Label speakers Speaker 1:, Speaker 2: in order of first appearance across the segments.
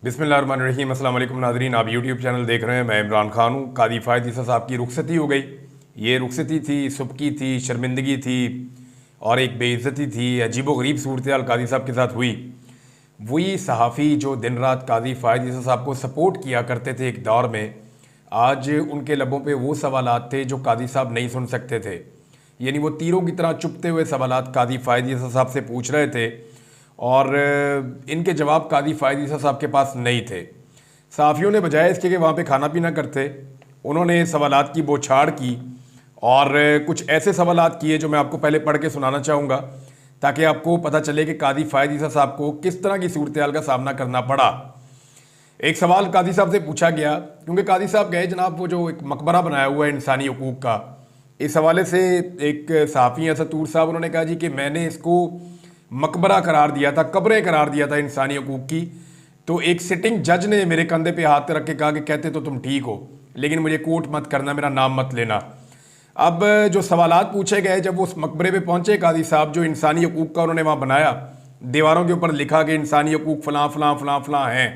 Speaker 1: बिस्मिल्लाहिर्रहमानिर्रहीम। अस्सलाम वालेकुम नाज़रीन, आप यूट्यूब चैनल देख रहे हैं। मैं इमरान खान हूँ। कादी फ़ायद ईसा साहब की रुखसती हो गई। ये रुखसती थी, सुबकी थी, शर्मिंदगी थी और एक बेइज्जती थी। अजीबो गरीब सूरत कादी साहब के साथ हुई। वही सहाफ़ी जो दिन रात कादी फ़ायद ईसा साहब को सपोर्ट किया करते थे एक दौर में, आज उनके लबों पे वो सवालात थे जो कादी साहब नहीं सुन सकते थे। यानी वो तीरों की तरह चुभते हुए सवालात कादी फ़ायद ईसा साहब से पूछ रहे थे और इनके जवाब कादी फ़ायद ईसा साहब के पास नहीं थे। सहाफ़ियों ने बजाय इसके कि वहाँ पे खाना पीना करते, उन्होंने सवालात की बौछार की और कुछ ऐसे सवालात किए जो मैं आपको पहले पढ़ के सुनाना चाहूँगा ताकि आपको पता चले कि कादी फ़ायद ईसा साहब को किस तरह की सूरत हाल का सामना करना पड़ा। एक सवाल कादी साहब से पूछा गया, क्योंकि कादी साहब गए जनाब वो जो एक मकबरा बनाया हुआ है इंसानी हकूक़ का, इस हवाले से एक सहाफ़ी हैं सतूर साहब, उन्होंने कहा जी कि मैंने इसको मकबरा करार दिया था, कब्रें करार दिया था इंसानी हकूक़ की। तो एक सिटिंग जज ने मेरे कंधे पे हाथ रख के कहा कि कहते तो तुम ठीक हो, लेकिन मुझे कोर्ट मत करना, मेरा नाम मत लेना। अब जो सवालात पूछे गए, जब वो उस मकबरे पे पहुंचे कादी साहब, जो इंसानी हकूक़ का उन्होंने वहाँ बनाया, दीवारों के ऊपर लिखा कि इंसानी हकूक़ फ़लाँ फ़लाँ फ़लाँ फ़लाँ हैं,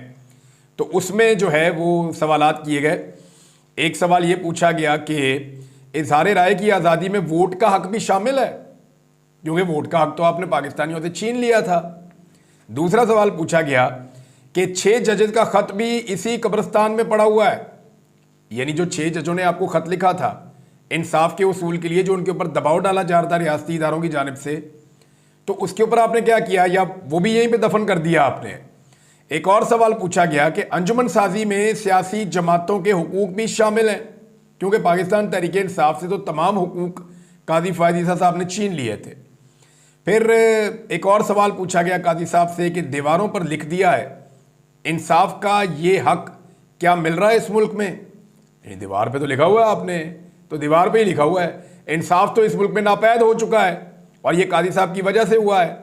Speaker 1: तो उसमें जो है वो सवालात किए गए। एक सवाल ये पूछा गया कि इज़हार राय की आज़ादी में वोट का हक भी शामिल है, क्योंकि वोट का हक तो आपने पाकिस्तानियों से छीन लिया था। दूसरा सवाल पूछा गया कि 6 जजेस का खत भी इसी कब्रिस्तान में पड़ा हुआ है, यानी जो 6 जजों ने आपको खत लिखा था इंसाफ के उसूल के लिए, जो उनके ऊपर दबाव डाला जा रहा था रियासती इदारों की जानिब से, तो उसके ऊपर आपने क्या किया, या वो भी यहीं पे दफन कर दिया आपने। एक और सवाल पूछा गया कि अंजुमन साजी में सियासी जमातों के हुकूक भी शामिल हैं, क्योंकि पाकिस्तान तहरीक इंसाफ से तो तमाम हुकूक कादी फ़ायद ईसा साहब ने छीन लिए थे। फिर एक और सवाल पूछा गया कादी साहब से कि दीवारों पर लिख दिया है इंसाफ का ये हक क्या मिल रहा है इस मुल्क में? दीवार पे तो लिखा हुआ है आपने, तो दीवार पे ही लिखा हुआ है इंसाफ तो इस मुल्क में नापैद हो चुका है और ये कादी साहब की वजह से हुआ है।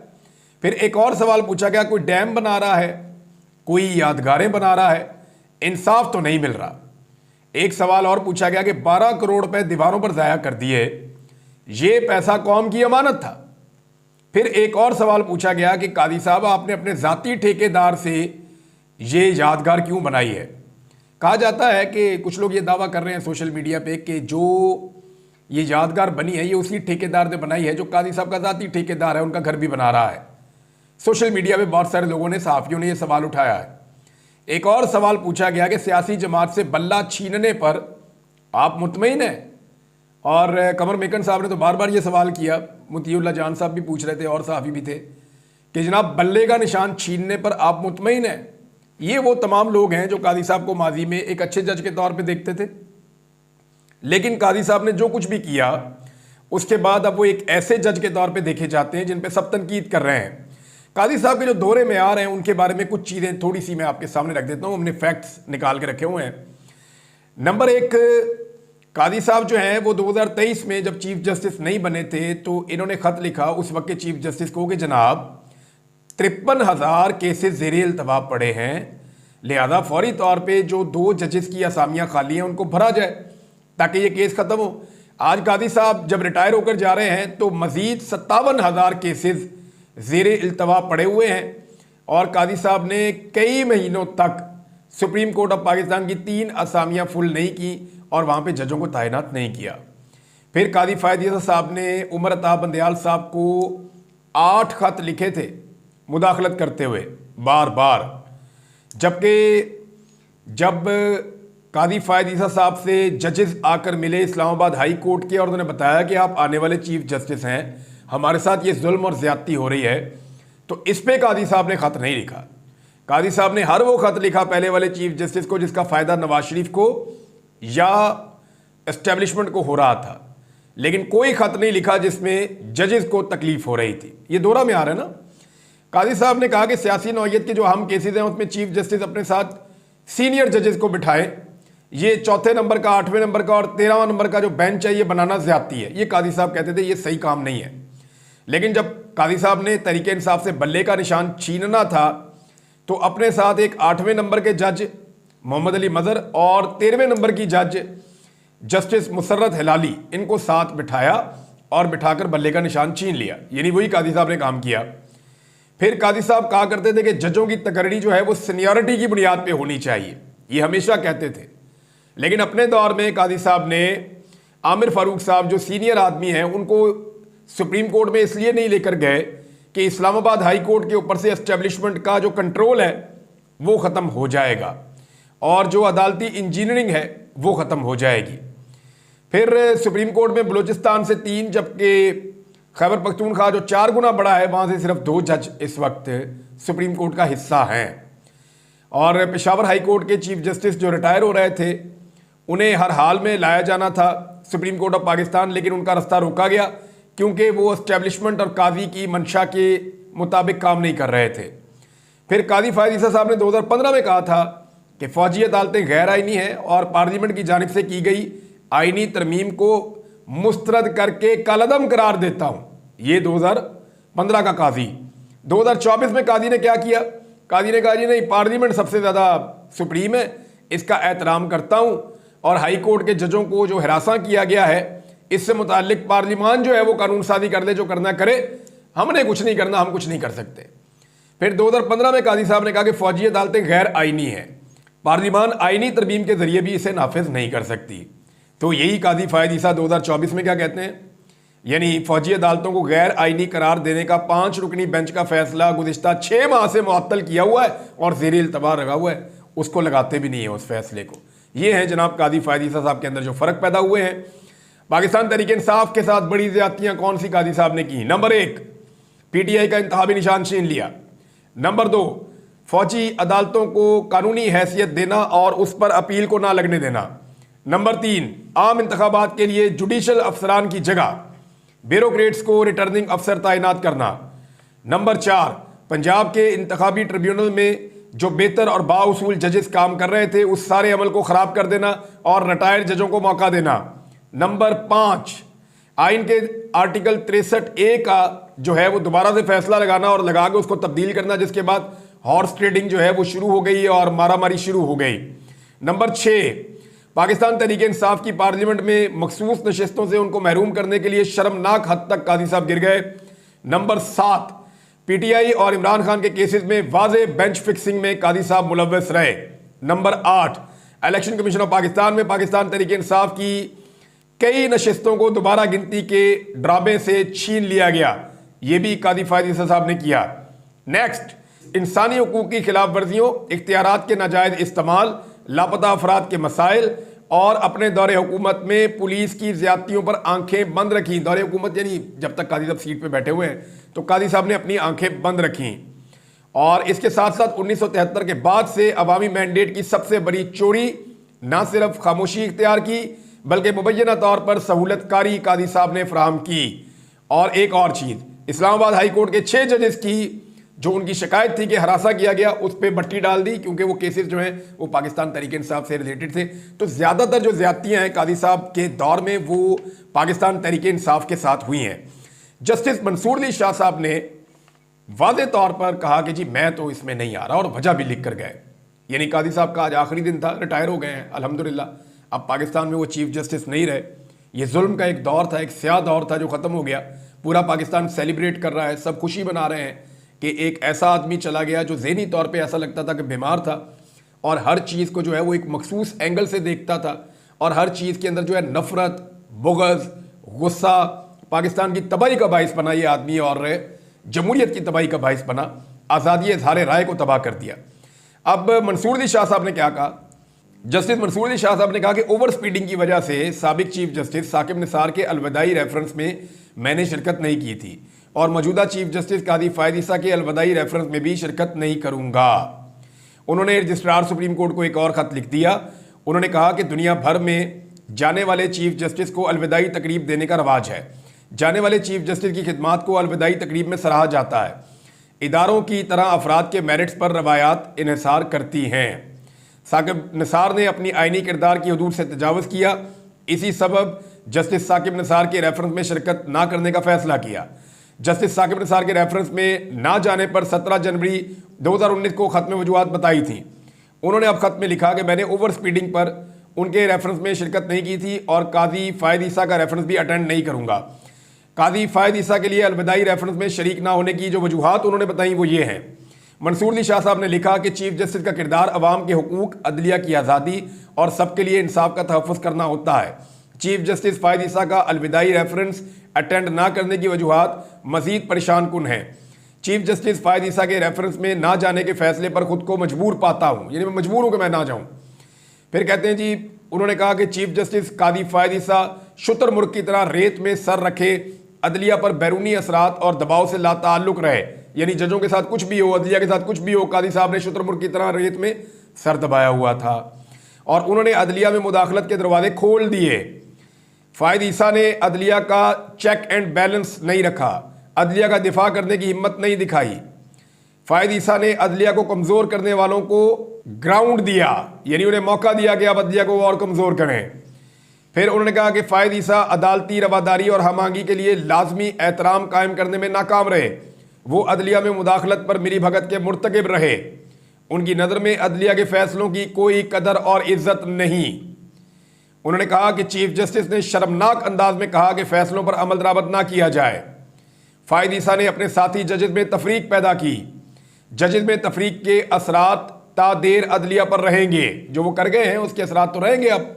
Speaker 1: फिर एक और सवाल पूछा गया, कोई डैम बना रहा है, कोई यादगारें बना रहा है, इंसाफ तो नहीं मिल रहा। एक सवाल और पूछा गया कि 12 करोड़ रुपए दीवारों पर ज़ाया कर दिए, ये पैसा कौम की अमानत था। फिर एक और सवाल पूछा गया कि कादी साहब आपने अपने ज़ाती ठेकेदार से ये यादगार क्यों बनाई है? कहा जाता है कि कुछ लोग ये दावा कर रहे हैं सोशल मीडिया पे कि जो ये यादगार बनी है ये उसी ठेकेदार ने बनाई है जो कादी साहब का ज़ाती ठेकेदार है, उनका घर भी बना रहा है। सोशल मीडिया पे बहुत सारे लोगों ने, सहाफ़ियों ने ये सवाल उठाया है। एक और सवाल पूछा गया कि सियासी जमात से बल्ला छीनने पर आप मुतमईन हैं? और कमर मेकन साहब ने तो बार बार ये सवाल किया, मुतीउल्लाह जान साहब भी पूछ रहे थे और सहाफ़ी भी थे कि जनाब बल्ले का निशान छीनने पर आप मुतमईन हैं? ये वो तमाम लोग हैं जो कादी साहब को माजी में एक अच्छे जज के तौर पे देखते थे, लेकिन कादी साहब ने जो कुछ भी किया उसके बाद अब वो एक ऐसे जज के तौर पे देखे जाते हैं जिन पे सब तनकीद कर रहे हैं। कादी साहब के जो दौरे में आ रहे हैं उनके बारे में कुछ चीज़ें थोड़ी सी मैं आपके सामने रख देता हूँ, हमने फैक्ट्स निकाल के रखे हुए हैं। नंबर 1, कादी साहब जो हैं वो 2023 में जब चीफ जस्टिस नहीं बने थे तो इन्होंने ख़त लिखा उस वक्त के चीफ जस्टिस को कि जनाब 53,000 केसेस ज़ेरे इल्तवा पड़े हैं, लिहाजा फौरी तौर पे जो 2 जजेस की असामियाँ खाली हैं उनको भरा जाए ताकि ये केस ख़त्म हो। आज कादी साहब जब रिटायर होकर जा रहे हैं तो मज़ीद 57,000 केसेस ज़ेरे इल्तवा पड़े हुए हैं और कादी साहब ने कई महीनों तक सुप्रीम कोर्ट ऑफ पाकिस्तान की 3 असामियाँ फुल नहीं की और वहाँ पे जजों को तैनात नहीं किया। फिर कादी फ़ायद ईसा साहब ने उमर अता बंदयाल साहब को 8 खत लिखे थे मुदाखलत करते हुए बार बार, जबकि जब कादी फ़ायद ईसा साहब से जजेस आकर मिले इस्लामाबाद हाई कोर्ट के और उन्होंने बताया कि आप आने वाले चीफ जस्टिस हैं, हमारे साथ ये जुल्म और ज़्यादती हो रही है, तो इस पे कादी साहब ने ख़त नहीं लिखा। कादी साहब ने हर वो ख़त लिखा पहले वाले चीफ जस्टिस को जिसका फ़ायदा नवाज शरीफ को या एस्टेब्लिशमेंट को हो रहा था, लेकिन कोई ख़त नहीं लिखा जिसमें जजेस को तकलीफ हो रही थी। ये दौरा में आ रहा है ना। कादी साहब ने कहा कि सियासी नौयत के जो अहम केसेस हैं उसमें चीफ जस्टिस अपने साथ सीनियर जजेस को बिठाएं, ये 4थे नंबर का, 8वें नंबर का और 13वां नंबर का जो बेंच है ये बनाना ज़्यादती है। ये कादी साहब कहते थे ये सही काम नहीं है। लेकिन जब कादी साहब ने तहरीक इंसाफ से बल्ले का निशान छीनना था तो अपने साथ एक 8वें नंबर के जज मोहम्मद अली मज़र और 13वें नंबर की जज जस्टिस मुसर्रत हिलाली, इनको साथ बिठाया और बिठाकर बल्ले का निशान छीन लिया। यानी वही कादी साहब ने काम किया। फिर कादी साहब कहा करते थे कि जजों की तकरीरी जो है वो सीनियरिटी की बुनियाद पे होनी चाहिए, ये हमेशा कहते थे। लेकिन अपने दौर में कादी साहब ने आमिर फारूक साहब जो सीनियर आदमी हैं उनको सुप्रीम कोर्ट में इसलिए नहीं लेकर गए कि इस्लामाबाद हाई कोर्ट के ऊपर से एस्टेब्लिशमेंट का जो कंट्रोल है वो ख़त्म हो जाएगा और जो अदालती इंजीनियरिंग है वो ख़त्म हो जाएगी। फिर सुप्रीम कोर्ट में बलूचिस्तान से 3 जबकि खैबर पख्तूनख्वा जो 4 गुना बड़ा है वहाँ से सिर्फ 2 जज इस वक्त सुप्रीम कोर्ट का हिस्सा हैं। और पेशावर हाई कोर्ट के चीफ जस्टिस जो रिटायर हो रहे थे उन्हें हर हाल में लाया जाना था सुप्रीम कोर्ट ऑफ पाकिस्तान, लेकिन उनका रास्ता रोका गया क्योंकि वो एस्टेब्लिशमेंट और काजी की मंशा के मुताबिक काम नहीं कर रहे थे। फिर कादी फायद ईसा साहब ने 2015 में कहा था कि फौजी अदालतें गैर आइनी हैं और पार्लियामेंट की जानिब से की गई आइनी तरमीम को मुस्तरद करके कलअदम करार देता हूं। ये 2015 का काजी। 2024 में कादी ने क्या किया? कादी ने कहा जी नहीं, पार्लियामेंट सबसे ज़्यादा सुप्रीम है, इसका एहतराम करता हूं और हाई कोर्ट के जजों को जो हिरासा किया गया है इससे मुतालिक पार्लियामान जो है वो कानून साजी कर ले, जो करना करे, हमने कुछ नहीं करना, हम कुछ नहीं कर सकते। फिर 2015 में कादी साहब ने कहा कि फौजी अदालतें गैर आइनी हैं, पार्लियामान आइनी तरमीम के जरिए भी इसे नाफिज नहीं कर सकती। तो यही कादी फायद ईसा 2024 में क्या कहते हैं, यानी फौजी अदालतों को गैर आइनी करार देने का 5 रुकनी बेंच का फैसला गुज़िश्ता 6 माह से मुअत्तल किया हुआ है और ज़ेर इल्तबा लगा हुआ है, उसको लगाते भी नहीं है उस फैसले को। ये है जनाब कादी फायद ईसा साहब के अंदर जो फ़र्क पैदा हुए हैं। पाकिस्तान तहरीक इंसाफ के साथ बड़ी ज़्यादतियाँ कौन सी कादी साहब ने की? नंबर 1, PTI का इंतखाबी निशान छीन लिया। नंबर 2, फौजी अदालतों को कानूनी हैसियत देना और उस पर अपील को ना लगने देना। नंबर 3, आम इंतखाबात के लिए जुडिशल अफसरान की जगह ब्यूरोक्रेट्स को रिटर्निंग अफसर तैनात करना। नंबर 4, पंजाब के इंतखाबी ट्रिब्यूनल में जो बेहतर और बाउसूल जजेस काम कर रहे थे उस सारे अमल को ख़राब कर देना और रिटायर्ड जजों को मौका देना। नंबर 5, आइन के आर्टिकल 63A का जो है वो दोबारा से फैसला लगाना और लगा के उसको तब्दील करना, जिसके बाद हॉर्स ट्रेडिंग जो है वो शुरू हो गई और मारामारी शुरू हो गई। नंबर 6, पाकिस्तान तहरीक इंसाफ की पार्लियामेंट में मखसूस नशस्तों से उनको महरूम करने के लिए शर्मनाक हद तक कादी साहब गिर गए। नंबर 7, PTI और इमरान खान के केसेस में वाज़े बेंच फिक्सिंग में कादी साहब मुलव्वस रहे। Number 8, election commission of Pakistan में पाकिस्तान तहरीक इंसाफ की कई नशस्तों को दोबारा गिनती के ड्रामे से छीन लिया गया, ये भी कादी फायद ईसा साहब ने किया। नेक्स्ट, इंसानी हकूक़ की खिलाफ वर्जियों, इख्तियारात के नाजायज़ इस्तेमाल, लापता अफराद के मसाइल और अपने दौरे हुकूमत में पुलिस की ज़्यादतियों पर आंखें बंद रखी। दौरे हुकूमत यानी जब तक कादी साहब सीट पे बैठे हुए हैं तो कादी साहब ने अपनी आंखें बंद रखी। और इसके साथ साथ 1973 के बाद से अवामी मैंडेट की सबसे बड़ी चोरी, ना सिर्फ खामोशी इख्तियार की बल्कि मुबैना तौर पर सहूलतकारी कादी साहब ने फराहम की। और एक और चीज़, इस्लामाबाद हाई कोर्ट के 6 जजेस की जो उनकी शिकायत थी कि हरासा किया गया उस पर बट्टी डाल दी, क्योंकि वो केसेस जो हैं वो पाकिस्तान तहरीक इंसाफ से रिलेटेड थे। तो ज़्यादातर जो ज़्यादतियाँ हैं कादी साहब के दौर में वो पाकिस्तान तहरीक इंसाफ के साथ हुई हैं। जस्टिस मंसूर अली शाह साहब ने वाज़े तौर पर कहा कि जी मैं तो इसमें नहीं आ रहा, और वजह भी लिख कर गए। यानी कादी साहब का आज आखिरी दिन था, रिटायर हो गए हैं अल्हम्दुलिल्लाह। अब पाकिस्तान में वो चीफ जस्टिस नहीं रहे। ये जुल्म का एक दौर था, एक स्याह दौर था जो ख़त्म हो गया। पूरा पाकिस्तान सेलिब्रेट कर रहा है, सब खुशी मना रहे हैं कि एक ऐसा आदमी चला गया जो ज़हनी तौर पे ऐसा लगता था कि बीमार था और हर चीज़ को जो है वो एक मखसूस एंगल से देखता था और हर चीज़ के अंदर जो है नफ़रत, बुग़्ज़, गुस्सा, पाकिस्तान की तबाही का बाइस बना ये आदमी और जमहूरियत की तबाही का बाइस बना, आज़ादी इज़हार राय को तबाह कर दिया। अब मंसूर अली शाह साहब ने क्या कहा? जस्टिस मंसूर अली शाह साहब ने कहा कि ओवर स्पीडिंग की वजह से साबिक चीफ जस्टिस साकिब निसार के अलविदाई रेफरेंस में मैंने शिरकत नहीं की थी और मौजूदा चीफ जस्टिस कादी फायद ईसा के अलविदाई रेफरेंस में भी शिरकत नहीं करूंगा। उन्होंने रजिस्ट्रार सुप्रीम कोर्ट को एक और ख़त लिख दिया। उन्होंने कहा कि दुनिया भर में जाने वाले चीफ जस्टिस को अलविदाई तकरीब देने का रवाज है। जाने वाले चीफ जस्टिस की खिदमात को अलविदाई तकरीब में सराहा जाता है। इदारों की तरह अफराद के मेरिट्स पर रवायात इन्हिसार करती हैं। साकिब निसार ने अपनी आइनी किरदार की हदूद से तजावज़ किया। इसी सबब जस्टिस साकिब निसार के रेफरेंस में शिरकत ना करने का फैसला किया। जस्टिस साकिब निसार के रेफरेंस में ना जाने पर 17 जनवरी 2019 को ख़त में वजूहात बताई थी। उन्होंने अब ख़त में लिखा कि मैंने ओवर स्पीडिंग पर उनके रेफरेंस में शिरकत नहीं की थी और कादी फायद ईसा का रेफरेंस भी अटेंड नहीं करूँगा। कादी फायद ईसा के लिए अलविदाई रेफरेंस में शरीक ना होने की जो वजूहात उन्होंने बताई वो ये हैं। मंसूर अली शाह साहब ने लिखा कि चीफ जस्टिस का किरदार अवाम के हुकूक, अदलिया की आज़ादी और सबके लिए इंसाफ का तहफ़्फ़ुज़ करना होता है। चीफ जस्टिस फायद ईसा का अलविदाई रेफरेंस अटेंड ना करने की वजूहात मजीद परेशान कुन है। चीफ जस्टिस फायद ईसा के रेफरेंस में ना जाने के फैसले पर खुद को मजबूर पाता हूँ, यानी मैं मजबूर हूँ कि मैं ना जाऊँ। फिर कहते हैं जी, उन्होंने कहा कि चीफ जस्टिस कादी फायद ईसा शुतुरमुर्ग की तरह रेत में सर रखे अदलिया पर बैरूनी असरात और दबाव से लाताल्लुक रहे, यानी जजों के साथ कुछ भी हो, अदलिया के साथ कुछ भी हो, कादी साहब ने शुतुरमुर्ग की तरह रेत में सर दबाया हुआ था और उन्होंने अदलिया में मुदाखलत के दरवाजे खोल दिए। फायद ईसा ने अदलिया का चेक एंड बैलेंस नहीं रखा, अदलिया का दिफा करने की हिम्मत नहीं दिखाई। फायद ईसा ने अदलिया को कमज़ोर करने वालों को ग्राउंड दिया, यानी उन्हें मौका दिया कि आप अदलिया को और कमज़ोर करें। फिर उन्होंने कहा कि फायद ईसा अदालती रवादारी और हमांगी के लिए लाजमी एहतराम कायम करने में नाकाम रहे। वो अदलिया में मुदाखलत पर मिली भगत के मुर्तकिब रहे। उनकी नज़र में अदलिया के फैसलों की कोई कदर और इज्जत नहीं। उन्होंने कहा कि चीफ जस्टिस ने शर्मनाक अंदाज में कहा कि फैसलों पर अमल दरामद ना किया जाए। फायद ईसा ने अपने साथी जजेस में तफरीक पैदा की। जजेस में तफरीक के असरात तादेर अदलिया पर रहेंगे, जो वो कर गए हैं उसके असरात तो रहेंगे अब।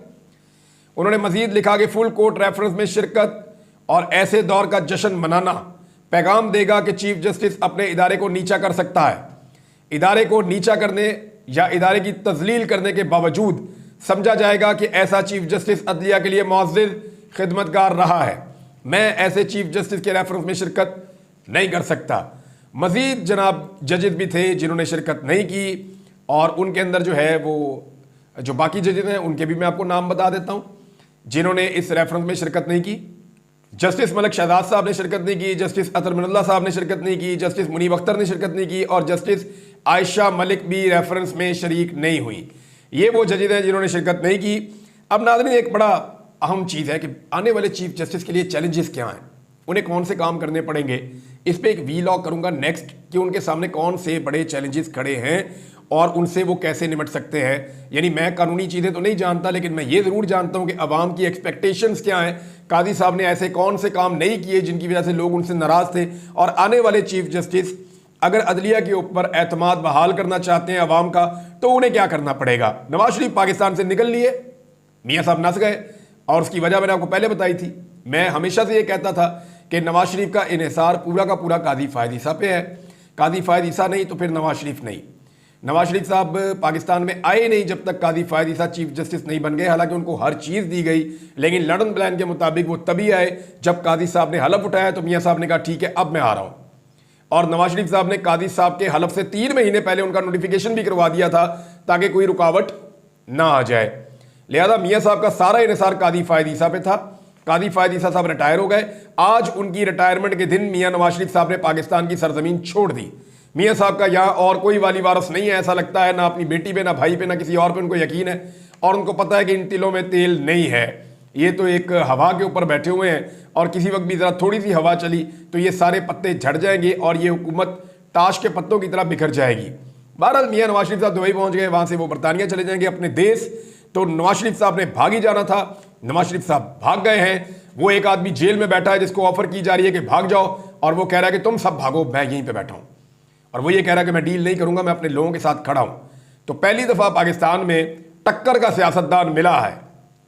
Speaker 1: उन्होंने मजीद लिखा कि फुल कोर्ट रेफरेंस में शिरकत और ऐसे दौर का जश्न मनाना पैगाम देगा कि चीफ जस्टिस अपने इदारे को नीचा कर सकता है। इदारे को नीचा करने या इदारे की तजलील करने के बावजूद समझा जाएगा कि ऐसा चीफ जस्टिस अदलिया के लिए मुअज़्ज़िज़ खिदमतगार रहा है। मैं ऐसे चीफ जस्टिस के रेफरेंस में शिरकत नहीं कर सकता। मजीद जनाब जजेस भी थे जिन्होंने शिरकत नहीं की और उनके अंदर जो है वो जो बाकी जजेस हैं उनके भी मैं आपको नाम बता देता हूँ जिन्होंने इस रेफरेंस में शिरकत नहीं की। जस्टिस मलिक शहजाद साहब ने शिरकत नहीं की, जस्टिस अतर मिनल्ला साहब ने शिरकत नहीं की, जस्टिस मुनीब अख्तर ने शिरकत नहीं की और जस्टिस आयशा मलिक भी रेफरेंस में शरीक नहीं हुई। ये वो जजेस हैं जिन्होंने शिरकत नहीं की। अब नाज़रीन, एक बड़ा अहम चीज़ है कि आने वाले चीफ जस्टिस के लिए चैलेंजेस क्या हैं, उन्हें कौन से काम करने पड़ेंगे। इस पर एक वीलॉग करूँगा नेक्स्ट कि उनके सामने कौन से बड़े चैलेंजेस खड़े हैं और उनसे वो कैसे निपट सकते हैं। यानी मैं कानूनी चीज़ें तो नहीं जानता, लेकिन मैं ये ज़रूर जानता हूँ कि अवाम की एक्सपेक्टेशंस क्या हैं। कादी साहब ने ऐसे कौन से काम नहीं किए जिनकी वजह से लोग उनसे नाराज़ थे, और आने वाले चीफ जस्टिस अगर अदलिया के ऊपर एतमाद बहाल करना चाहते हैं अवाम का तो उन्हें क्या करना पड़ेगा। नवाज शरीफ पाकिस्तान से निकल लिए, मियाँ साहब नस गए और उसकी वजह मैंने आपको पहले बताई थी। मैं हमेशा से ये कहता था कि नवाज शरीफ का इन्हिसार पूरा का पूरा कादी फायद ईसा पे है। कादी फायद ईसा नहीं तो फिर नवाज शरीफ नहीं। नवाज शरीफ साहब पाकिस्तान में आए नहीं जब तक कादी फायद ईसा चीफ जस्टिस नहीं बन गए, हालांकि उनको हर चीज़ दी गई, लेकिन लंदन प्लान के मुताबिक वो तभी आए जब कादी साहब ने हलफ उठाया तो मियाँ साहब ने कहा ठीक है अब मैं आ रहा हूँ। और नवाज शरीफ साहब ने कादी साहब के हलफ से 3 महीने पहले उनका नोटिफिकेशन भी करवा दिया था ताकि कोई रुकावट ना आ जाए। लिहाजा मियाँ साहब का सारा इन्हिसार कादी फायद ईसा पे था। कादी फायद ईसा साहब रिटायर हो गए। आज उनकी रिटायरमेंट के दिन मियाँ नवाज शरीफ साहब ने पाकिस्तान की सरजमीन छोड़ दी। मियाँ साहब का यहाँ और कोई वाली वारस नहीं है, ऐसा लगता है, ना अपनी बेटी पे, ना भाई पे, ना किसी और पे उनको यकीन है और उनको पता है कि इन तिलों में तेल नहीं है। ये तो एक हवा के ऊपर बैठे हुए हैं और किसी वक्त भी ज़रा थोड़ी सी हवा चली तो ये सारे पत्ते झड़ जाएंगे और ये हुकूमत ताश के पत्तों की तरह बिखर जाएगी। बहरहाल मियाँ नवाज शरीफ साहब दुबई पहुँच गए, वहाँ से वो बरतानिया चले जाएंगे अपने देश। तो नवाज शरीफ साहब ने भाग ही जाना था, नवाज शरीफ साहब भाग गए हैं। वो एक आदमी जेल में बैठा है जिसको ऑफर की जा रही है कि भाग जाओ और वो कह रहा है कि तुम सब भागो, मैं यहीं पे बैठा हूं। और वो ये कह रहा है कि मैं डील नहीं करूंगा, मैं अपने लोगों के साथ खड़ा हूं। तो पहली दफा पाकिस्तान में टक्कर का सियासतदान मिला है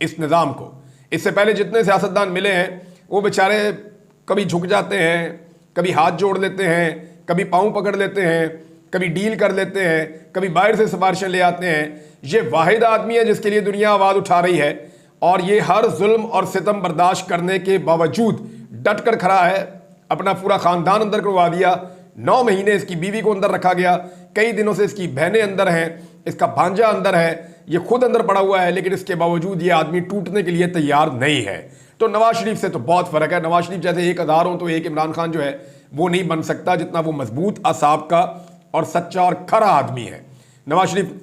Speaker 1: इस निज़ाम को। इससे पहले जितने सियासतदान मिले हैं वो बेचारे कभी झुक जाते हैं, कभी हाथ जोड़ लेते हैं, कभी पाँव पकड़ लेते हैं, कभी डील कर लेते हैं, कभी बाहर से सिफारिशें ले आते हैं। ये वाहिद आदमी है जिसके लिए दुनिया आवाज़ उठा रही है और ये हर जुल्म और सितम बर्दाश्त करने के बावजूद डट कर खड़ा है। अपना पूरा ख़ानदान अंदर करवा दिया, 9 महीने इसकी बीवी को अंदर रखा गया, कई दिनों से इसकी बहनें अंदर हैं, इसका भांजा अंदर है, ये खुद अंदर पड़ा हुआ है, लेकिन इसके बावजूद ये आदमी टूटने के लिए तैयार नहीं है। तो नवाज शरीफ से तो बहुत फ़र्क है। नवाज शरीफ जैसे एक हज़ार हो तो एक इमरान खान जो है वो नहीं बन सकता जितना वो मजबूत असाब का और सच्चा और खरा आदमी है। नवाज शरीफ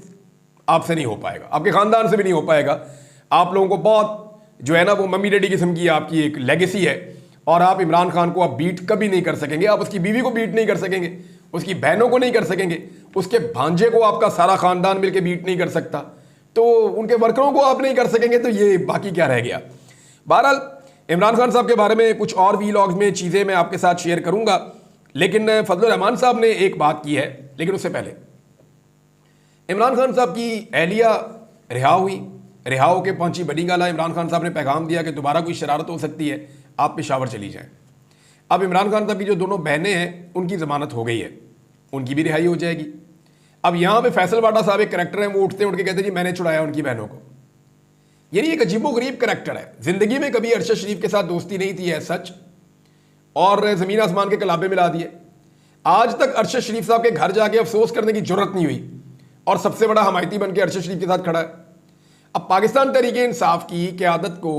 Speaker 1: आपसे नहीं हो पाएगा, आपके ख़ानदान से भी नहीं हो पाएगा। आप लोगों को बहुत जो है ना वो मम्मी डैडी किस्म की आपकी एक लेगेसी है और आप इमरान खान को आप बीट कभी नहीं कर सकेंगे। आप उसकी बीवी को बीट नहीं कर सकेंगे, उसकी बहनों को नहीं कर सकेंगे, उसके भांजे को आपका सारा ख़ानदान मिलकर बीट नहीं कर सकता, तो उनके वर्करों को आप नहीं कर सकेंगे, तो ये बाकी क्या रह गया। बहरहाल इमरान खान साहब के बारे में कुछ और वीलॉग्स में चीज़ें मैं आपके साथ शेयर करूंगा, लेकिन फजलुर रहमान साहब ने एक बात की है। लेकिन उससे पहले इमरान खान साहब की एहलिया रिहा हुई, रिहा होकर पहुंची बनी गाला। इमरान खान साहब ने पैगाम दिया कि दोबारा कोई शरारत हो सकती है, आप पेशावर चली जाएं। अब इमरान खान साहब की जो दोनों बहनें हैं उनकी ज़मानत हो गई है, उनकी भी रिहाई हो जाएगी। अब यहाँ पे फैसल वाडा साहब एक करैक्टर हैं, वो उठते उठ के कहते हैं जी मैंने छुड़ाया उनकी बहनों को। यानी एक अजीबोगरीब करैक्टर है। जिंदगी में कभी अरशद शरीफ के साथ दोस्ती नहीं थी है सच, और ज़मीन आसमान के कलाबे मिला दिए। आज तक अरशद शरीफ साहब के घर जाके अफसोस करने की जरूरत नहीं हुई, और सबसे बड़ा हमायती बन के अरशद शरीफ के साथ खड़ा है। अब पाकिस्तान तहरीके इंसाफ की क़यादत को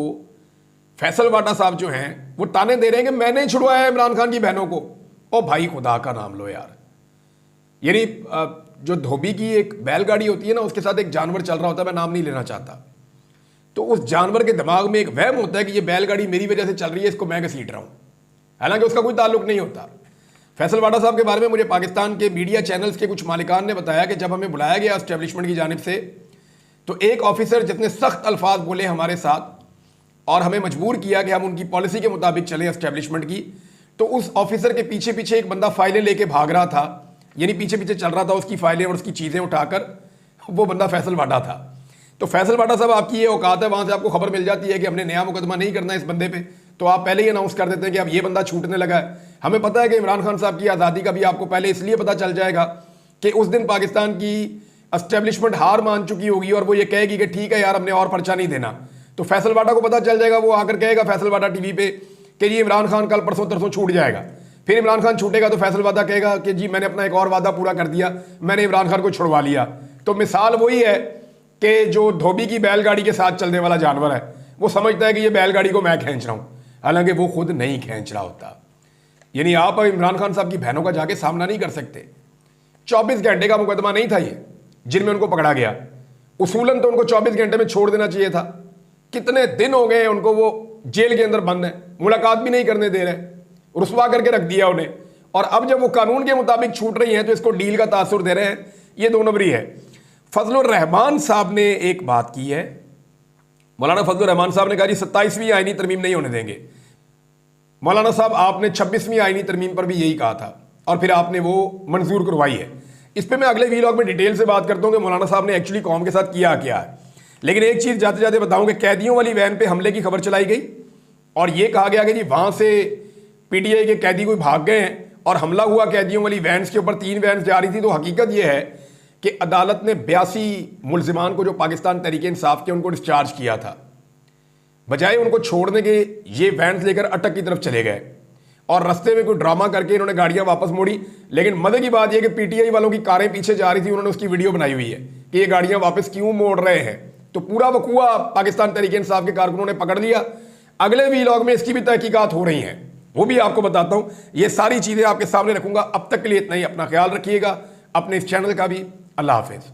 Speaker 1: फैसल वाडा साहब जो हैं वो ताने दे रहे हैं कि मैंने छुड़वाया इमरान खान की बहनों को। ओ भाई खुदा का नाम लो यार। यानी जो धोबी की एक बैलगाड़ी होती है ना, उसके साथ एक जानवर चल रहा होता है, मैं नाम नहीं लेना चाहता, तो उस जानवर के दिमाग में एक वहम होता है कि ये बैलगाड़ी मेरी वजह से चल रही है, इसको मैं घसीट रहा हूं, हालांकि उसका कोई ताल्लुक नहीं होता। फैसल वाडा साहब के बारे में मुझे पाकिस्तान के मीडिया चैनल्स के कुछ मालिकान ने बताया कि जब हमें बुलाया गया एस्टेब्लिशमेंट की जानिब से, तो एक ऑफिसर जितने सख्त अल्फाज बोले हमारे साथ और हमें मजबूर किया कि हम उनकी पॉलिसी के मुताबिक चले एस्टेब्लिशमेंट की, तो उस ऑफिसर के पीछे पीछे एक बंदा फाइलें लेके भाग रहा था, यानी पीछे पीछे चल रहा था उसकी फाइलें और उसकी चीज़ें उठाकर। वो बंदा फैसल वाडा था। तो फैसल वाडा साहब आपकी ये औकात है, वहाँ से आपको खबर मिल जाती है कि हमने नया मुकदमा नहीं करना इस बंदे पे, तो आप पहले ही अनाउंस कर देते हैं कि अब ये बंदा छूटने लगा है। हमें पता है कि इमरान खान साहब की आज़ादी का भी आपको पहले इसलिए पता चल जाएगा कि उस दिन पाकिस्तान की एस्टेब्लिशमेंट हार मान चुकी होगी और वो ये कहेगी कि ठीक है यार हमने और पर्चा नहीं देना। तो फैसल वाडा को पता चल जाएगा, वो आकर कहेगा फैसल वाडा टीवी पे कि जी इमरान खान कल परसों तरसों छूट जाएगा। फिर इमरान खान छूटेगा तो फैसल वाडा कहेगा कि जी मैंने अपना एक और वादा पूरा कर दिया, मैंने इमरान खान को छुड़वा लिया। तो मिसाल वही है कि जो धोबी की बैलगाड़ी के साथ चलने वाला जानवर है, वो समझता है कि ये बैलगाड़ी को मैं खींच रहा हूँ, हालांकि वो खुद नहीं खींच रहा होता। यानी आप इमरान खान साहब की बहनों का जाके सामना नहीं कर सकते। 24 घंटे का मुकदमा नहीं था ये जिनमें उनको पकड़ा गया। उसूलन तो उनको 24 घंटे में छोड़ देना चाहिए था। कितने दिन हो गए उनको, वो जेल के अंदर बंद है, मुलाकात भी नहीं करने दे रहे, रुसवा करके रख दिया उन्हें। और अब जब वो कानून के मुताबिक छूट रही हैं तो इसको डील का तासुर दे रहे हैं। ये 2 नंबरी है। फजलुर रहमान साहब ने एक बात की है, मौलाना फजलुर रहमान साहब ने कहा जी 27वीं आईनी तरमीम नहीं होने देंगे। मौलाना साहब आपने 26वीं आईनी तरमीम पर भी यही कहा था और फिर आपने वो मंजूर करवाई है। इस पर मैं अगले वीलॉग में डिटेल से बात करता हूँ कि मौलाना साहब ने एक्चुअली कौम के साथ किया क्या है। लेकिन एक चीज़ जाते जाते बताऊँ कि कैदियों वाली वैन पे हमले की खबर चलाई गई और ये कहा गया कि जी वहाँ से पीटीआई के कैदी कोई भाग गए हैं और हमला हुआ कैदियों वाली वैन के ऊपर। 3 वैन जा रही थी। तो हकीकत यह है कि अदालत ने 82 मुलजिमान को जो पाकिस्तान तहरीके इंसाफ के उनको डिस्चार्ज किया था, बजाय उनको छोड़ने के ये वैन लेकर अटक की तरफ चले गए और रास्ते में कोई ड्रामा करके इन्होंने गाड़ियां वापस मोड़ी। लेकिन मजे की बात यह कि पीटीआई वालों की कारें पीछे जा रही थी, उन्होंने उसकी वीडियो बनाई हुई है कि ये गाड़ियां वापस क्यों मोड़ रहे हैं। तो पूरा वकूआ पाकिस्तान तहरीके इंसाफ के कारकुनों ने पकड़ लिया। अगले वीलॉग में इसकी भी तहकीकात हो रही हैं, वो भी आपको बताता हूं। ये सारी चीजें आपके सामने रखूंगा। अब तक के लिए इतना ही। अपना ख्याल रखिएगा, अपने इस चैनल का भी। अल्लाह हाफिज।